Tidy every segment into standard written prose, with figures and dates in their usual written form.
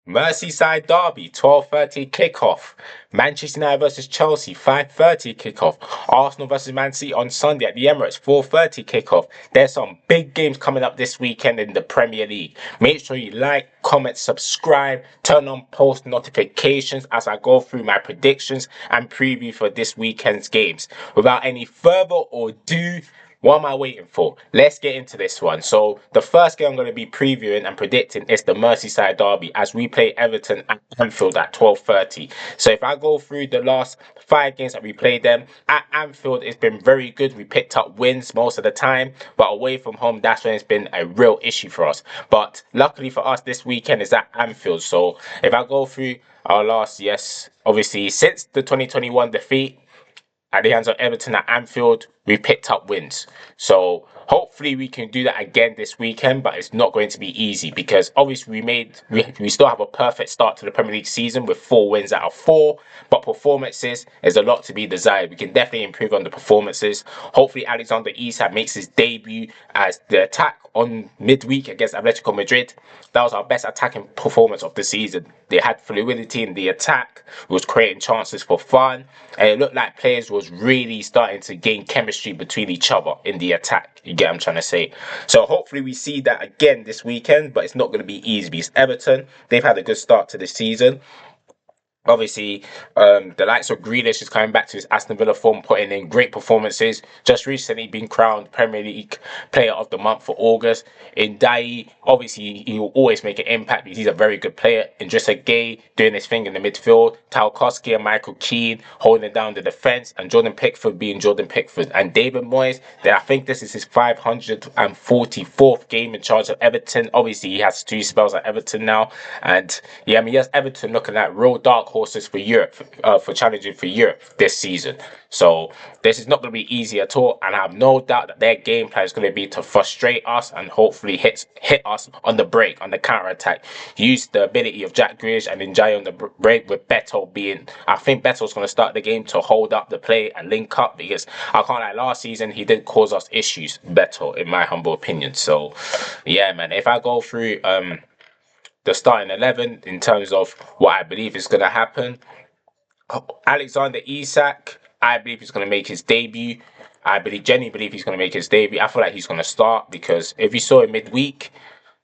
Merseyside derby, 12:30 kickoff. Manchester United versus Chelsea, 5:30 kickoff. Arsenal versus Man City on Sunday at the Emirates, 4:30 kickoff. There's some big games coming up this weekend in the Premier League. Make sure you like, comment, subscribe, turn on post notifications as I go through my predictions and preview for this weekend's games. Without any further ado, what am I waiting for? Let's get into this one. So the first game I'm going to be previewing and predicting is the Merseyside derby as we play Everton at Anfield at 12:30. So if I go through the last 5 games that we played them at Anfield, it's been very good. We picked up wins most of the time, but away from home, that's when it's been a real issue for us. But luckily for us, this weekend is at Anfield. So if I go through our last, yes, obviously since the 2021 defeat at the hands of Everton at Anfield, we picked up wins. So hopefully we can do that again this weekend, but it's not going to be easy because obviously we still have a perfect start to the Premier League season with 4 wins out of 4, but performances is a lot to be desired. We can definitely improve on the performances. Hopefully Alexander Isak makes his debut as the attack on midweek against Atletico Madrid. That was our best attacking performance of the season. They had fluidity in the attack, was creating chances for fun, and it looked like players was really starting to gain chemistry between each other in the attack. You get what I'm trying to say? So hopefully we see that again this weekend, but it's not going to be easy because Everton, they've had a good start to the season. Obviously, the likes of Grealish is coming back to his Aston Villa form, putting in great performances. Just recently been crowned Premier League Player of the Month for August. In Dai, obviously, he will always make an impact because he's a very good player. Idrissa Gay doing his thing in the midfield. Tarkowski and Michael Keane holding down the defence. And Jordan Pickford being Jordan Pickford. And David Moyes, I think this is his 544th game in charge of Everton. Obviously, he has 2 spells at Everton now. And yeah, I mean, yes, Everton looking at real dark horses for Europe, for challenging for Europe this season. So this is not going to be easy at all, and I have no doubt that their game plan is going to be to frustrate us and hopefully hit us on the break, on the counter attack. Use the ability of Jack Grealish and Njai on the break, with Beto being. I think Beto's going to start the game to hold up the play and link up because I can't like last season he did cause us issues. Beto, in my humble opinion. So yeah, man. If I go through the starting 11 in terms of what I believe is going to happen. Alexander Isak, I believe he's going to make his debut. Genuinely believe he's going to make his debut. I feel like he's going to start because if you saw him midweek,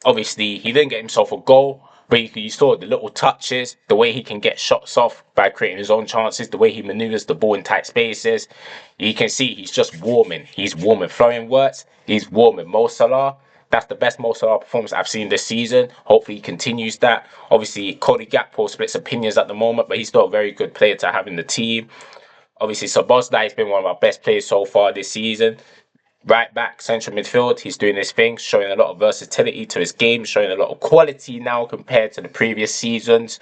obviously he didn't get himself a goal, but you saw the little touches, the way he can get shots off by creating his own chances, the way he maneuvers the ball in tight spaces. You can see he's just warming. He's warming. Florian Wirtz, he's warming. Mo Salah, that's the best Mo Salah performance I've seen this season. Hopefully he continues that. Obviously, Cody Gakpo splits opinions at the moment, but he's still a very good player to have in the team. Obviously, Szoboszlai has been one of our best players so far this season. Right back, central midfield, he's doing his thing, showing a lot of versatility to his game, showing a lot of quality now compared to the previous seasons.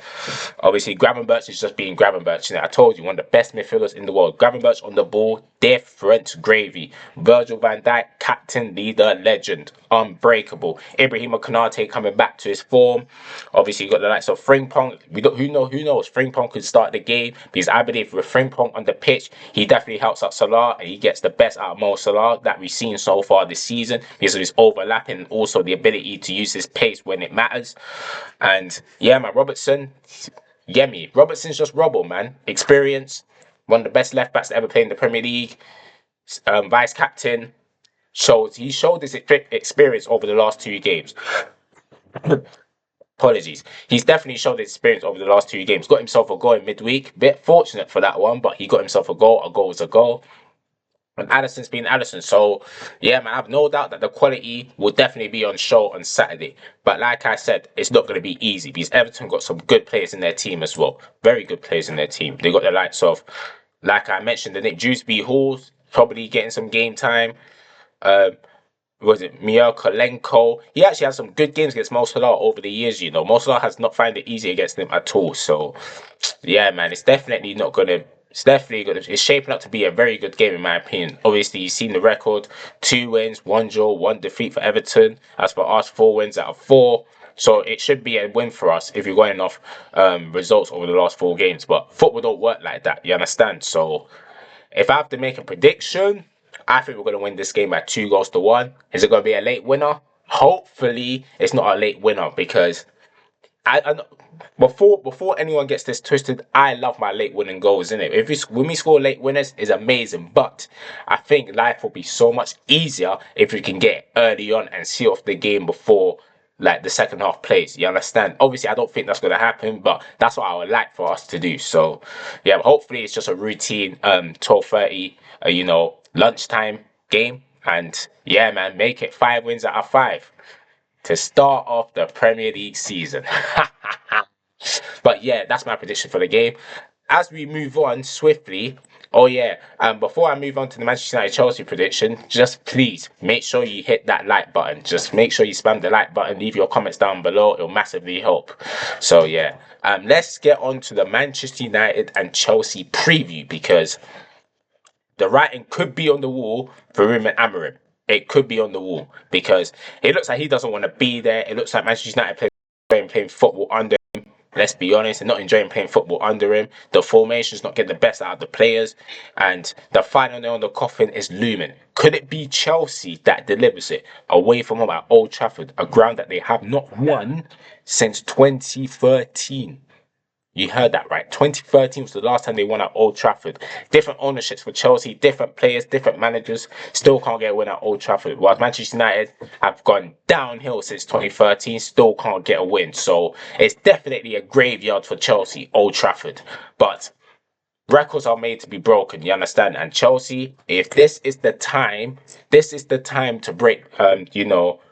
Obviously, Gravenberch is just being Gravenberch. I told you, one of the best midfielders in the world. Gravenberch on the ball, different gravy. Virgil van Dijk, captain, leader, legend, unbreakable. Ibrahima Konate coming back to his form. Obviously, you got the likes of Frimpong. Who knows? Frimpong could start the game because I believe with Frimpong on the pitch, he definitely helps out Salah and he gets the best out of Mo Salah that we've seen so far this season because of his overlapping and also the ability to use his pace when it matters. And yeah, man, Robertson's just Robbo, man. Experience, one of the best left backs to ever play in the Premier League. Vice captain, showed his experience over the last 2 games. Apologies. He's definitely showed his experience over the last 2 games. Got himself a goal in midweek. Bit fortunate for that one, but he got himself a goal. A goal is a goal. And Addison's been Addison. So, yeah, man, I have no doubt that the quality will definitely be on show on Saturday. But like I said, it's not going to be easy because Everton got some good players in their team as well. Very good players in their team. They got the likes of, like I mentioned, the Nick Dewsbury Halls, probably getting some game time. Was it Miel Kolenko? He actually had some good games against Mo Salah over the years, you know. Mo Salah has not found it easy against him at all. So, yeah, man, it's definitely not going to... It's shaping up to be a very good game, in my opinion. Obviously, you've seen the record. 2 wins, 1 draw, 1 defeat for Everton. As for us, 4 wins out of 4. So it should be a win for us if you're going off results over the last 4 games. But football don't work like that, you understand? So if I have to make a prediction, I think we're going to win this game by 2 goals to 1. Is it going to be a late winner? Hopefully, it's not a late winner because I before anyone gets this twisted, I love my late winning goals, innit? When we score late winners, is amazing. But I think life will be so much easier if we can get early on and see off the game before like the second half plays. You understand? Obviously, I don't think that's gonna happen, but that's what I would like for us to do. So yeah, hopefully it's just a routine 12:30 lunchtime game. And yeah, man, make it 5 wins out of 5 to start off the Premier League season. But yeah, that's my prediction for the game. As we move on swiftly, oh yeah, before I move on to the Manchester United Chelsea prediction, just please make sure you hit that like button. Just make sure you spam the like button, leave your comments down below, it'll massively help. So yeah, let's get on to the Manchester United and Chelsea preview, because the writing could be on the wall for Ruben Amorim. It could be on the wall because it looks like he doesn't want to be there. It looks like Manchester United playing football under him. Let's be honest, they're not enjoying playing football under him. The formation's not getting the best out of the players, and the final nail on the coffin is looming. Could it be Chelsea that delivers it away from home at Old Trafford, a ground that they have not won since 2013? You heard that right. 2013 was the last time they won at Old Trafford. Different ownerships for Chelsea, different players, different managers. Still can't get a win at Old Trafford. Whilst Manchester United have gone downhill since 2013, still can't get a win. So it's definitely a graveyard for Chelsea, Old Trafford. But records are made to be broken, you understand? And Chelsea, if this is the time to break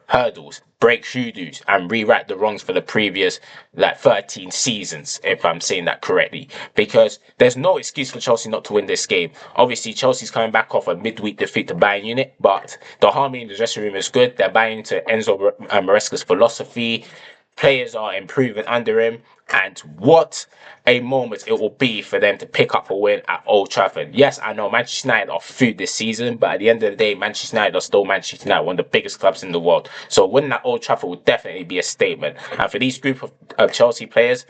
hurdles, break hoodoos, and rewrite the wrongs for the previous 13 seasons, if I'm saying that correctly. Because there's no excuse for Chelsea not to win this game. Obviously, Chelsea's coming back off a midweek defeat to Bayern Munich, but the harmony in the dressing room is good. They're buying into Enzo Maresca's philosophy. Players are improving under him, and what a moment it will be for them to pick up a win at Old Trafford. Yes, I know Manchester United are food this season, but at the end of the day, Manchester United are still Manchester United, one of the biggest clubs in the world. So winning at Old Trafford would definitely be a statement. And for these group of Chelsea players,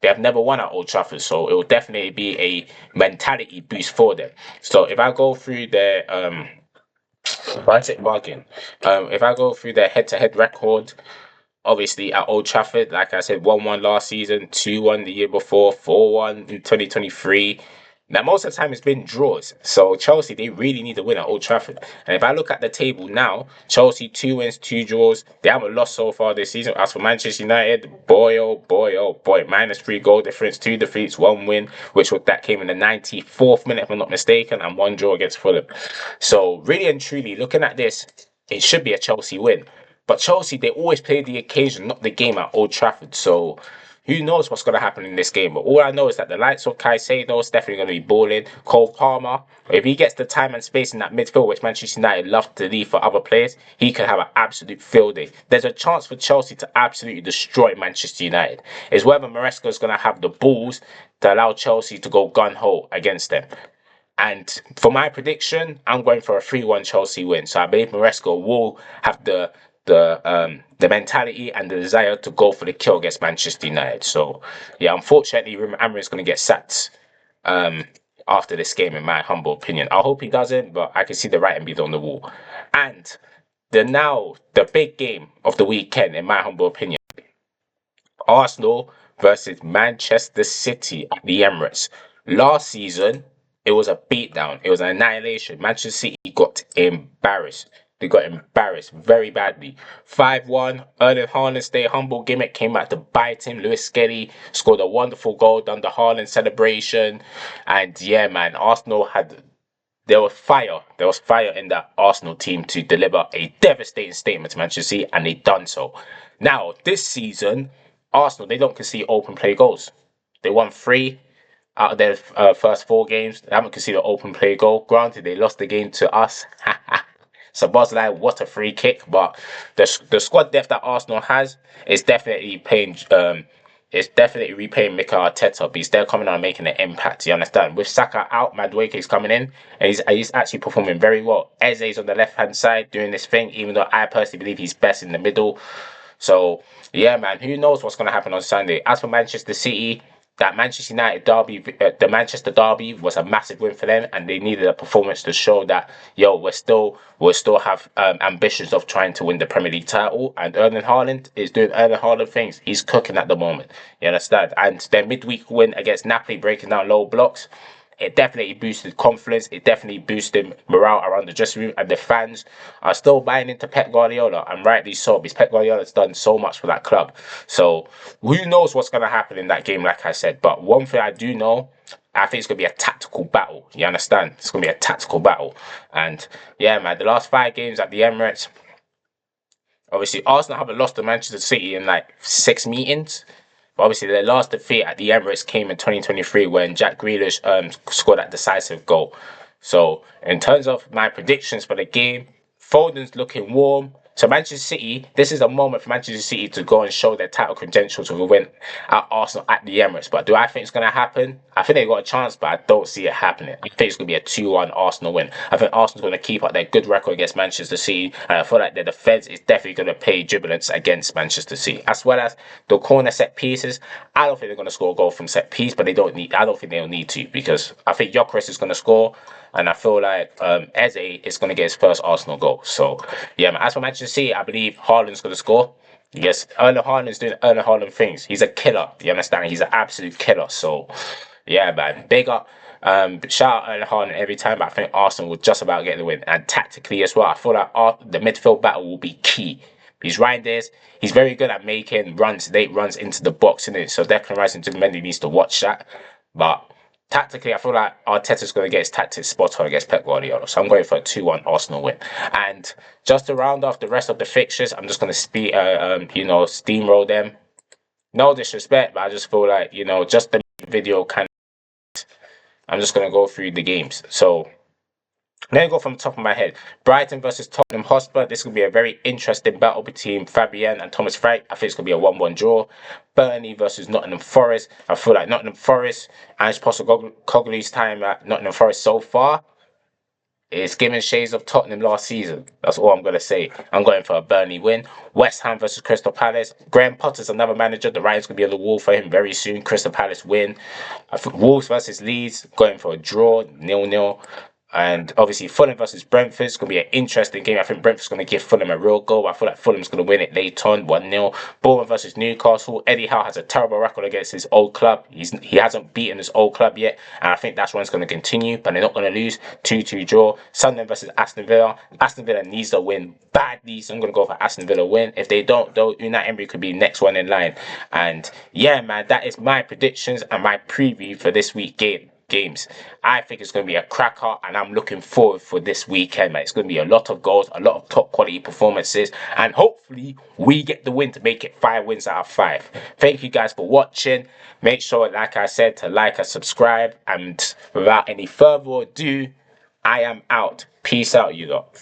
they have never won at Old Trafford, so it will definitely be a mentality boost for them. So if I go through their if I go through their head-to-head record, obviously at Old Trafford, like I said, 1-1 last season, 2-1 the year before, 4-1 in 2023. Now, most of the time it's been draws. So Chelsea, they really need to win at Old Trafford. And if I look at the table now, Chelsea 2 wins, 2 draws. They haven't lost so far this season. As for Manchester United, boy, oh boy, oh boy, -3 goal difference, 2 defeats, 1 win, that came in the 94th minute, if I'm not mistaken, and 1 draw against Fulham. So really and truly, looking at this, it should be a Chelsea win. But Chelsea, they always play the occasion, not the game at Old Trafford. So who knows what's going to happen in this game. But all I know is that the likes of Caicedo is definitely going to be balling. Cole Palmer, if he gets the time and space in that midfield, which Manchester United love to leave for other players, he could have an absolute field day. There's a chance for Chelsea to absolutely destroy Manchester United. It's whether Maresca is going to have the balls to allow Chelsea to go gun-ho against them. And for my prediction, I'm going for a 3-1 Chelsea win. So I believe Maresca will have the mentality and the desire to go for the kill against Manchester United. So yeah, unfortunately, Amorim is going to get sacked after this game, in my humble opinion. I hope he doesn't, but I can see the writing being on the wall. And the big game of the weekend, in my humble opinion, Arsenal versus Manchester City at the Emirates. Last season, it was a beatdown. It was an annihilation. Manchester City got embarrassed. They got embarrassed very badly. 5-1. Erling Haaland's Day humble gimmick came out to bite him. Lewis Skelly scored a wonderful goal, done the Haaland celebration. And yeah, man, Arsenal there was fire. There was fire in that Arsenal team to deliver a devastating statement to Manchester City, and they done so. Now, this season, Arsenal, they don't concede open play goals. They won 3 out of their first 4 games. They haven't conceded an open play goal. Granted, they lost the game to us. So Bosley, what a free kick! But the squad depth that Arsenal has is definitely paying. It's definitely repaying Mikel Arteta because they're coming on and making an impact. You understand? With Saka out, Madueke is coming in, and he's actually performing very well. Eze's on the left hand side doing this thing, even though I personally believe he's best in the middle. So yeah, man, who knows what's going to happen on Sunday? As for Manchester City, that Manchester United derby, the Manchester derby was a massive win for them, and they needed a performance to show that we'll still have ambitions of trying to win the Premier League title. And Erling Haaland is doing Erling Haaland things. He's cooking at the moment. You understand? And their midweek win against Napoli, breaking down low blocks. It definitely boosted confidence. It definitely boosted morale around the dressing room, and the fans are still buying into Pep Guardiola, and rightly so, because Pep Guardiola's done so much for that club. So who knows what's going to happen in that game, like I said. But one thing I do know, I think it's going to be a tactical battle. You understand? It's going to be a tactical battle. And yeah, man, the last 5 games at the Emirates, obviously Arsenal haven't lost to Manchester City in like 6 meetings. But obviously, their last defeat at the Emirates came in 2023 when Jack Grealish scored that decisive goal. So, in terms of my predictions for the game, Foden's looking warm. So, Manchester City, this is a moment for Manchester City to go and show their title credentials with a win at Arsenal at the Emirates. But do I think it's going to happen? I think they got a chance, but I don't see it happening. I think it's going to be a 2-1 Arsenal win. I think Arsenal's going to keep up their good record against Manchester City, and I feel like their defence is definitely going to pay jubilance against Manchester City. As well as the corner set pieces, I don't think they're going to score a goal from set piece, but they don't need. I don't think they'll need to, because I think Gyökeres is going to score. And I feel like Eze is going to get his first Arsenal goal. So, yeah, man. As for Manchester City, I believe Haaland's going to score. Yes, Erling Haaland's doing Erling Haaland things. He's a killer. You understand? He's an absolute killer. So, yeah, man. Big up. Shout out Erling Haaland every time. But I think Arsenal will just about get the win. And tactically as well, I feel like the midfield battle will be key. He's Reinders. He's very good at making late runs into the box, innit? So Declan Rice and Jim Mendy needs to watch that. But tactically, I feel like Arteta's going to get his tactics spot on against Pep Guardiola. So I'm going for a 2-1 Arsenal win. And just to round off the rest of the fixtures, I'm just going to steamroll them. No disrespect, but I just feel like, just the video I'm just going to go through the games. So let me go from the top of my head. Brighton versus Tottenham Hotspur. This will be a very interesting battle between Fabian and Thomas Frank. I think it's going to be a 1-1 draw. Burnley versus Nottingham Forest. I feel like Nottingham Forest and Postecoglou's time at Nottingham Forest so far is giving shades of Tottenham last season. That's all I'm going to say. I'm going for a Burnley win. West Ham versus Crystal Palace. Graham Potter's another manager. The writing's going to be on the wall for him very soon. Crystal Palace win. Wolves versus Leeds. Going for a draw. 0-0. And obviously, Fulham versus Brentford is going to be an interesting game. I think Brentford's going to give Fulham a real goal. I feel like Fulham's going to win it late on, 1-0. Bournemouth versus Newcastle. Eddie Howe has a terrible record against his old club. He hasn't beaten his old club yet. And I think that's when it's going to continue. But they're not going to lose. 2-2 draw. Sunderland versus Aston Villa. Aston Villa needs to win badly. So I'm going to go for Aston Villa win. If they don't, though, Unai Emery could be next one in line. And yeah, man, that is my predictions and my preview for this week's games. I think it's going to be a cracker, and I'm looking forward for this weekend, man. It's going to be a lot of goals, a lot of top quality performances, and hopefully we get the win to make it 5 wins out of 5. Thank you guys for watching. Make sure, like I said, to like and subscribe, and without any further ado, I am out. Peace out, you lot.